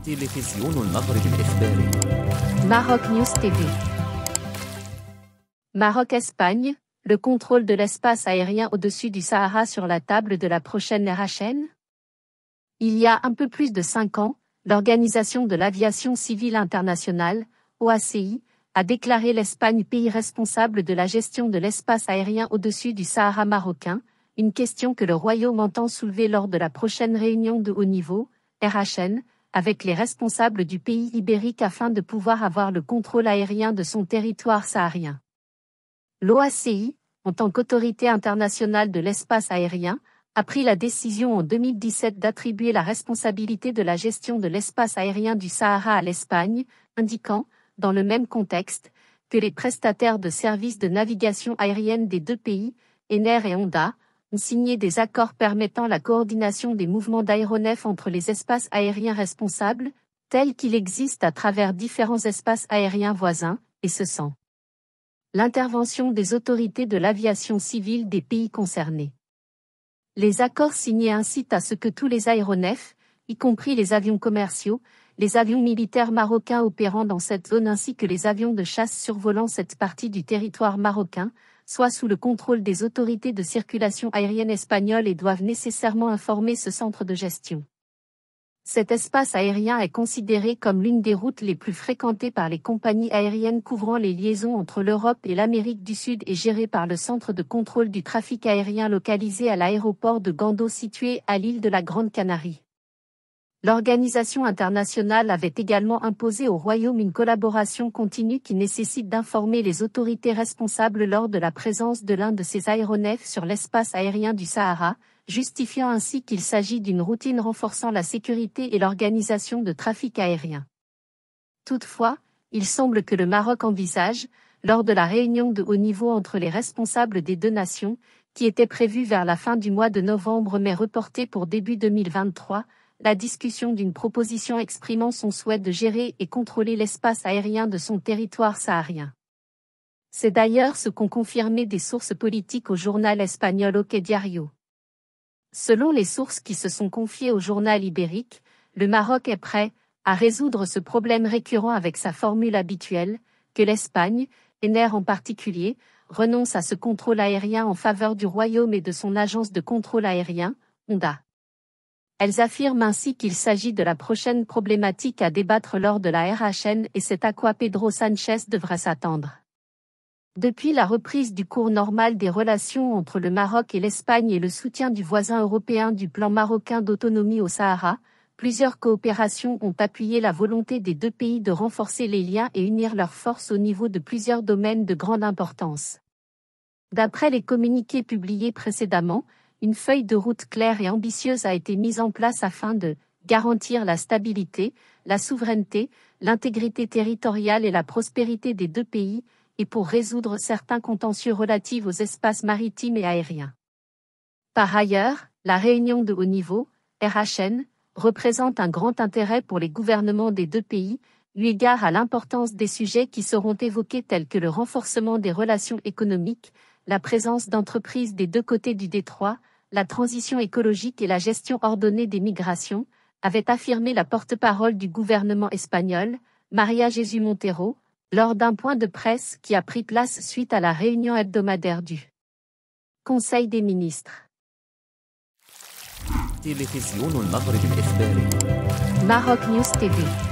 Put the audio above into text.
تلفزيون المغرب الإخباري. Maroc News TV. Maroc-Espagne, le contrôle de l'espace aérien au-dessus du Sahara sur la table de la prochaine RHN? Il y a un peu plus de 5 ans, l'Organisation de l'Aviation Civile Internationale, OACI, a déclaré l'Espagne pays responsable de la gestion de l'espace aérien au-dessus du Sahara marocain, une question que le Royaume entend soulever lors de la prochaine réunion de haut niveau, RHN, avec les responsables du pays ibérique afin de pouvoir avoir le contrôle aérien de son territoire saharien. L'OACI, en tant qu'autorité internationale de l'espace aérien, a pris la décision en 2017 d'attribuer la responsabilité de la gestion de l'espace aérien du Sahara à l'Espagne, indiquant, dans le même contexte, que les prestataires de services de navigation aérienne des deux pays, Ener et Honda, ont signé des accords permettant la coordination des mouvements d'aéronefs entre les espaces aériens responsables, tels qu'il existe à travers différents espaces aériens voisins, et ce sans l'intervention des autorités de l'aviation civile des pays concernés. Les accords signés incitent à ce que tous les aéronefs, y compris les avions commerciaux, les avions militaires marocains opérant dans cette zone ainsi que les avions de chasse survolant cette partie du territoire marocain, soient sous le contrôle des autorités de circulation aérienne espagnoles et doivent nécessairement informer ce centre de gestion. Cet espace aérien est considéré comme l'une des routes les plus fréquentées par les compagnies aériennes couvrant les liaisons entre l'Europe et l'Amérique du Sud et géré par le centre de contrôle du trafic aérien localisé à l'aéroport de Gando situé à l'île de la Grande Canarie. L'organisation internationale avait également imposé au Royaume une collaboration continue qui nécessite d'informer les autorités responsables lors de la présence de l'un de ces aéronefs sur l'espace aérien du Sahara, justifiant ainsi qu'il s'agit d'une routine renforçant la sécurité et l'organisation de trafic aérien. Toutefois, il semble que le Maroc envisage, lors de la réunion de haut niveau entre les responsables des deux nations, qui était prévue vers la fin du mois de novembre mais reportée pour début 2023, la discussion d'une proposition exprimant son souhait de gérer et contrôler l'espace aérien de son territoire saharien. C'est d'ailleurs ce qu'ont confirmé des sources politiques au journal espagnol OK Diario. Selon les sources qui se sont confiées au journal ibérique, le Maroc est prêt à résoudre ce problème récurrent avec sa formule habituelle, que l'Espagne, Ener en particulier, renonce à ce contrôle aérien en faveur du Royaume et de son agence de contrôle aérien, Honda. Elles affirment ainsi qu'il s'agit de la prochaine problématique à débattre lors de la RHN et c'est à quoi Pedro Sánchez devra s'attendre. Depuis la reprise du cours normal des relations entre le Maroc et l'Espagne et le soutien du voisin européen du plan marocain d'autonomie au Sahara, plusieurs coopérations ont appuyé la volonté des deux pays de renforcer les liens et unir leurs forces au niveau de plusieurs domaines de grande importance. D'après les communiqués publiés précédemment, une feuille de route claire et ambitieuse a été mise en place afin de garantir la stabilité, la souveraineté, l'intégrité territoriale et la prospérité des deux pays, et pour résoudre certains contentieux relatifs aux espaces maritimes et aériens. Par ailleurs, la réunion de haut niveau, RHN, représente un grand intérêt pour les gouvernements des deux pays, eu égard à l'importance des sujets qui seront évoqués tels que le renforcement des relations économiques, la présence d'entreprises des deux côtés du détroit, la transition écologique et la gestion ordonnée des migrations, avait affirmé la porte-parole du gouvernement espagnol, María Jesús Montero, lors d'un point de presse qui a pris place suite à la réunion hebdomadaire du Conseil des ministres. تلفزيون المغرب الإخباري. Maroc News TV.